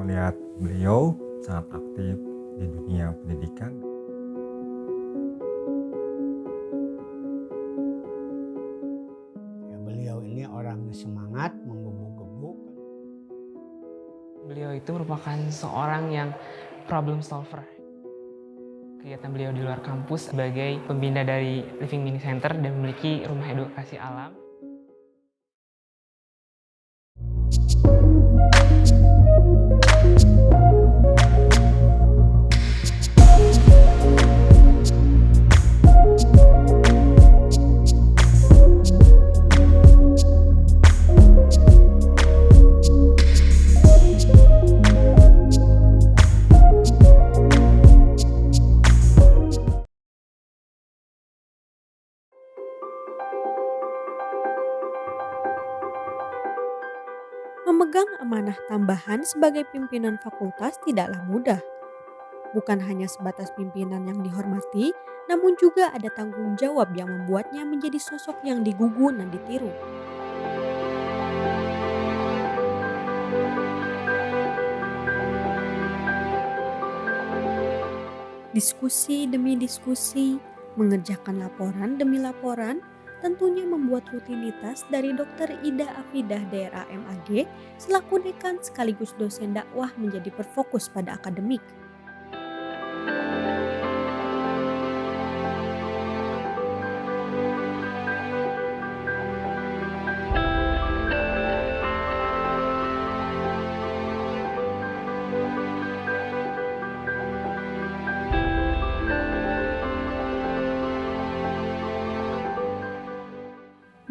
melihat beliau sangat aktif di dunia pendidikan. Ya, beliau ini orang semangat, menggebu-gebu. Beliau itu merupakan seorang yang problem solver. Kegiatan beliau di luar kampus sebagai pembina dari Living Mini Center dan memiliki rumah edukasi alam. Memegang amanah tambahan sebagai pimpinan fakultas tidaklah mudah. Bukan hanya sebatas pimpinan yang dihormati, namun juga ada tanggung jawab yang membuatnya menjadi sosok yang digugu dan ditiru. Diskusi demi diskusi, mengerjakan laporan demi laporan, tentunya membuat rutinitas dari Dr. Ida Afidah Daerah MAG selaku dekan sekaligus dosen dakwah menjadi berfokus pada akademik.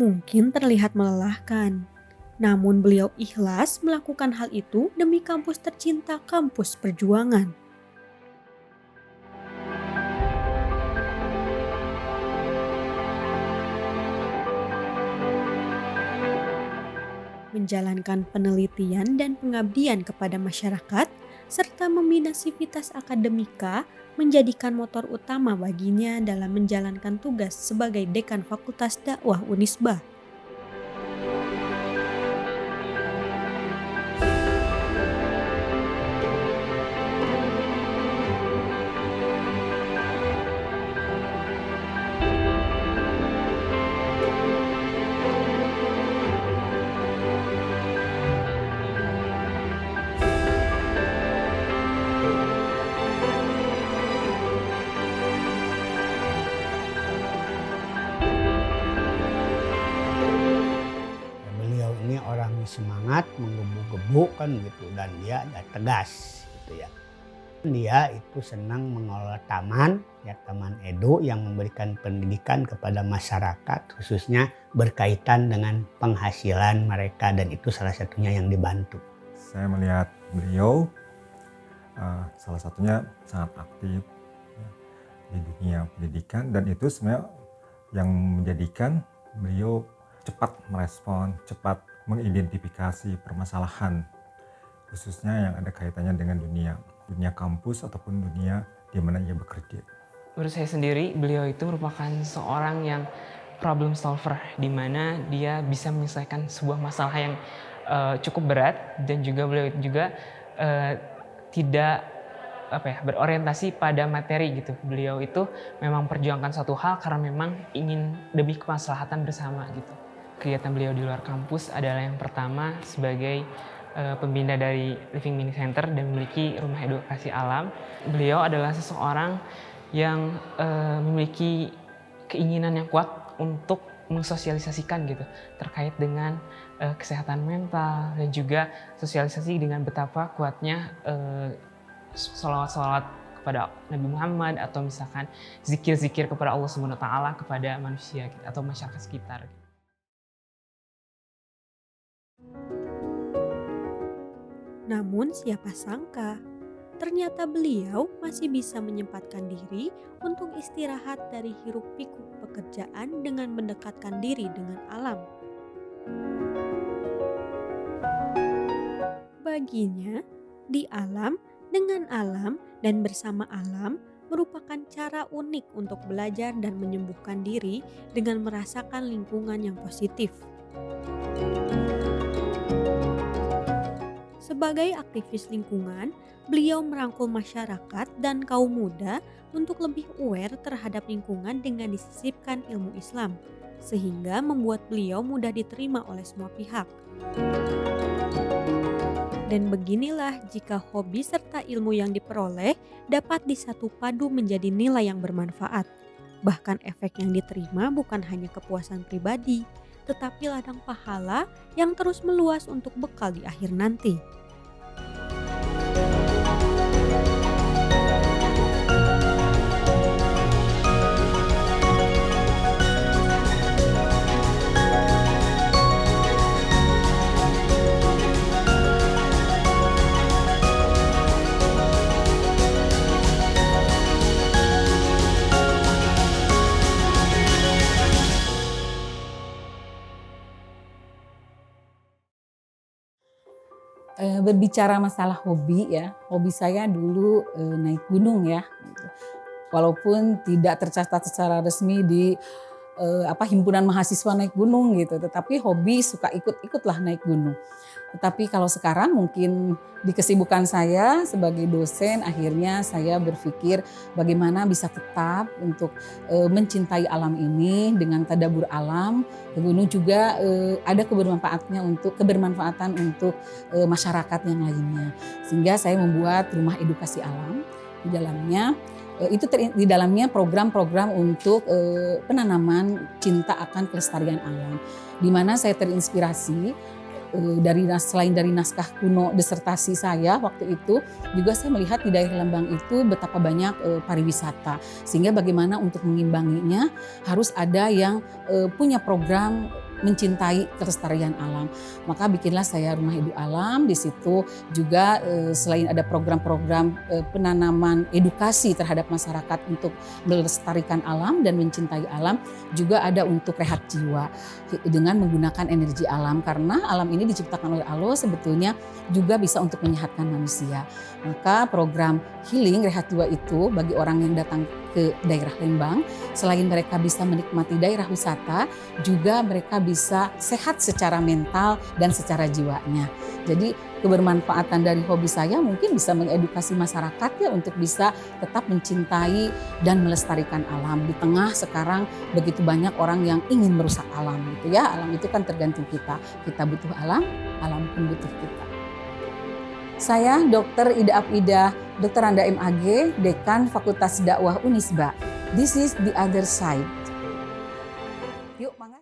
Mungkin terlihat melelahkan, namun beliau ikhlas melakukan hal itu demi kampus tercinta, kampus perjuangan. Menjalankan penelitian dan pengabdian kepada masyarakat, serta membina sivitas akademika menjadikan motor utama baginya dalam menjalankan tugas sebagai dekan Fakultas Dakwah Unisba. Ya, beliau ini orang semangat, menggebu-gebu kan gitu, dan dia tegas gitu ya. Dia itu senang mengelola taman, ya taman edu yang memberikan pendidikan kepada masyarakat, khususnya berkaitan dengan penghasilan mereka, dan itu salah satunya yang dibantu. Saya melihat beliau salah satunya sangat aktif ya, di dunia pendidikan, dan itu sebenarnya yang menjadikan beliau cepat merespon, cepat mengidentifikasi permasalahan, khususnya yang ada kaitannya dengan dunia kampus ataupun dunia di mana ia bekerja. Menurut saya sendiri, beliau itu merupakan seorang yang problem solver, di mana dia bisa menyelesaikan sebuah masalah yang cukup berat, dan juga beliau juga tidak berorientasi pada materi gitu. Beliau itu memang perjuangkan suatu hal karena memang ingin demi kemaslahatan bersama gitu. Kegiatan beliau di luar kampus adalah yang pertama sebagai pembina dari Living Mini Center dan memiliki rumah edukasi alam. Beliau adalah seseorang yang memiliki keinginan yang kuat untuk mensosialisasikan gitu terkait dengan kesehatan mental, dan juga sosialisasi dengan betapa kuatnya sholawat-sholawat kepada Nabi Muhammad, atau misalkan zikir-zikir kepada Allah Subhanahu wa Ta'ala kepada manusia gitu, atau masyarakat sekitar. Namun siapa sangka, ternyata beliau masih bisa menyempatkan diri untuk istirahat dari hiruk-pikuk pekerjaan dengan mendekatkan diri dengan alam. Baginya, di alam, dengan alam, dan bersama alam merupakan cara unik untuk belajar dan menyembuhkan diri dengan merasakan lingkungan yang positif. Sebagai aktivis lingkungan, beliau merangkul masyarakat dan kaum muda untuk lebih aware terhadap lingkungan dengan disisipkan ilmu Islam, sehingga membuat beliau mudah diterima oleh semua pihak. Dan beginilah jika hobi serta ilmu yang diperoleh dapat disatu padu menjadi nilai yang bermanfaat. Bahkan efek yang diterima bukan hanya kepuasan pribadi, tetapi ladang pahala yang terus meluas untuk bekal di akhir nanti. Berbicara masalah hobi ya, hobi saya dulu naik gunung ya. Gitu. Walaupun tidak tercatat secara resmi di himpunan mahasiswa naik gunung gitu, tetapi hobi suka ikut-ikutlah naik gunung. Tetapi kalau sekarang mungkin di kesibukan saya sebagai dosen, akhirnya saya berpikir bagaimana bisa tetap untuk mencintai alam ini dengan tadabbur alam. Ke gunung juga ada kebermanfaatan untuk masyarakat yang lainnya. Sehingga saya membuat rumah edukasi alam di dalamnya. Di dalamnya program-program untuk penanaman cinta akan kelestarian alam, di mana saya terinspirasi selain dari naskah kuno disertasi saya waktu itu, juga saya melihat di daerah Lembang itu betapa banyak pariwisata, sehingga bagaimana untuk mengimbanginya harus ada yang punya program mencintai kelestarian alam. Maka bikinlah saya Rumah Edu Alam. Di situ juga selain ada program-program penanaman edukasi terhadap masyarakat untuk melestarikan alam dan mencintai alam, juga ada untuk rehat jiwa dengan menggunakan energi alam, karena alam ini diciptakan oleh Allah sebetulnya juga bisa untuk menyehatkan manusia. Maka program healing rehat jiwa itu bagi orang yang datang ke daerah Lembang, selain mereka bisa menikmati daerah wisata, juga mereka bisa sehat secara mental dan secara jiwanya. Jadi kebermanfaatan dari hobi saya mungkin bisa mengedukasi masyarakat ya untuk bisa tetap mencintai dan melestarikan alam. Di tengah sekarang begitu banyak orang yang ingin merusak alam gitu ya. Alam itu kan tergantung kita. Kita butuh alam, alam pun butuh kita. Saya Dr. Ida Afidah, Dr. Anda MAG, Dekan Fakultas Dakwah Unisba. This is the other side. Yuk, mangga.